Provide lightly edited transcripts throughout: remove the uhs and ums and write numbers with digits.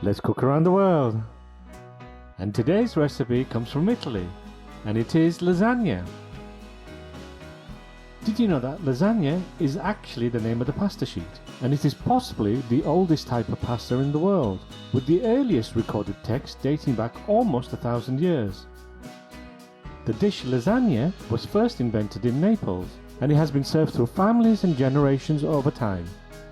Let's cook around the world. And today's recipe comes from Italy, and it is lasagna. Did you know that lasagna is actually the name of the pasta sheet, and it is possibly the oldest type of pasta in the world, with the earliest recorded text dating back almost 1,000 years. The dish lasagna was first invented in Naples, and it has been served through families and generations over time,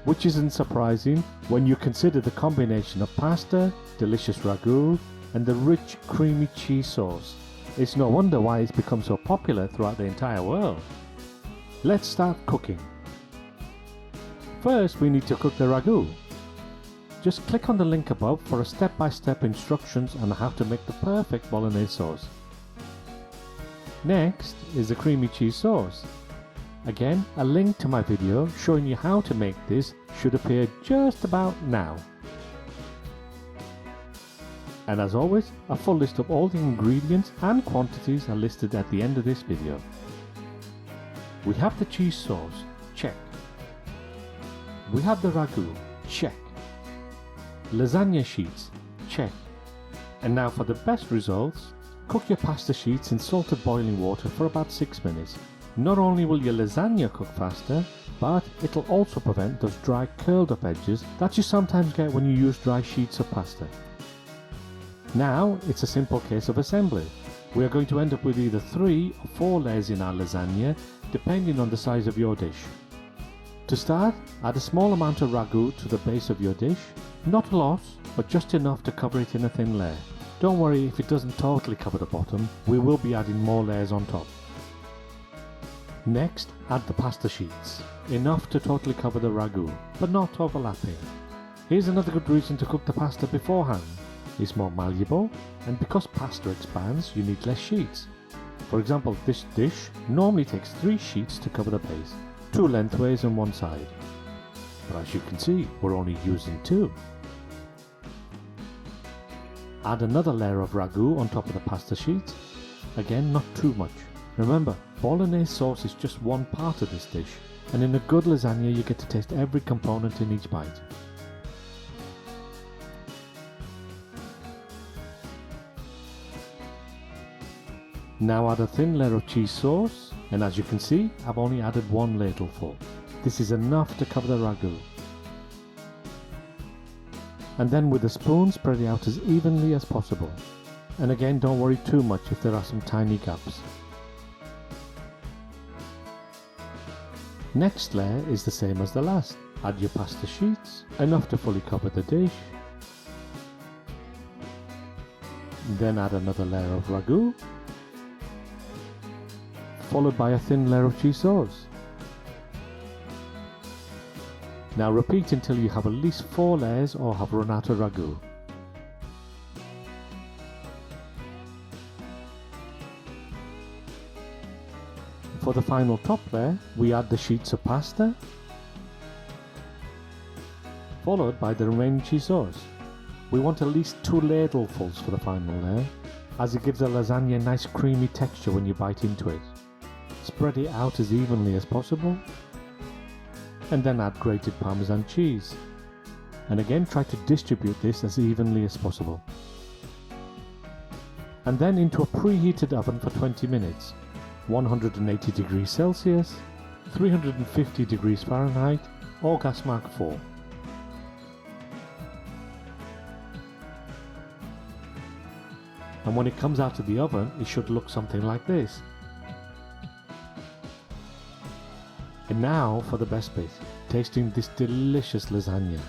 which isn't surprising when you consider the combination of pasta, delicious ragu, and the rich creamy cheese sauce. It's no wonder why it's become so popular throughout the entire world. Let's start cooking. First, we need to cook the ragu. Just click on the link above for a step-by-step instructions on how to make the perfect bolognese sauce. Next is the creamy cheese sauce. Again, a link to my video showing you how to make this should appear just about now. And as always, a full list of all the ingredients and quantities are listed at the end of this video. We have the cheese sauce, check. We have the ragu, check. Lasagna sheets, check. And now for the best results, cook your pasta sheets in salted boiling water for about 6 minutes. Not only will your lasagna cook faster, but it'll also prevent those dry curled up edges that you sometimes get when you use dry sheets of pasta. Now it's a simple case of assembly. We are going to end up with either 3 or 4 layers in our lasagna, depending on the size of your dish. To start, add a small amount of ragu to the base of your dish. Not a lot, but just enough to cover it in a thin layer. Don't worry if it doesn't totally cover the bottom, we will be adding more layers on top. Next, add the pasta sheets, enough to totally cover the ragu, but not overlapping. Here's another good reason to cook the pasta beforehand. It's more malleable, and because pasta expands, you need less sheets. For example, this dish normally takes 3 sheets to cover the base, 2 lengthways and 1 side. But as you can see, we're only using 2. Add another layer of ragu on top of the pasta sheets. Again, not too much. Remember, bolognese sauce is just one part of this dish, and in a good lasagna you get to taste every component in each bite. Now add a thin layer of cheese sauce, and as you can see, I've only added 1 ladleful. This is enough to cover the ragu. And then with a spoon spread it out as evenly as possible. And again, don't worry too much if there are some tiny gaps. Next layer is the same as the last. Add your pasta sheets, enough to fully cover the dish. Then add another layer of ragu, followed by a thin layer of cheese sauce. Now repeat until you have at least 4 layers or have run out of ragu. For the final top layer, we add the sheets of pasta, followed by the remaining cheese sauce. We want at least 2 ladlefuls for the final layer, as it gives the lasagna a nice creamy texture when you bite into it. Spread it out as evenly as possible, and then add grated Parmesan cheese. And again, try to distribute this as evenly as possible. And then into a preheated oven for 20 minutes. 180 degrees Celsius, 350 degrees Fahrenheit, or gas mark 4. And when it comes out of the oven, it should look something like this. And now for the best bit, tasting this delicious lasagna.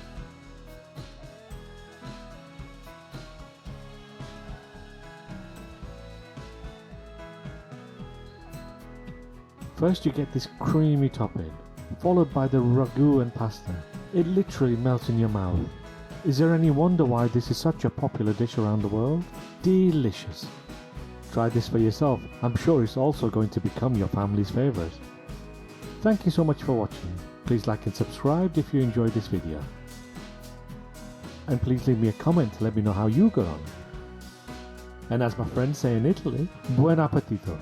First you get this creamy topping, followed by the ragu and pasta. It literally melts in your mouth. Is there any wonder why this is such a popular dish around the world? Delicious! Try this for yourself, I'm sure it's also going to become your family's favourite. Thank you so much for watching. Please like and subscribe if you enjoyed this video. And please leave me a comment to let me know how you got on. And as my friends say in Italy, buon appetito!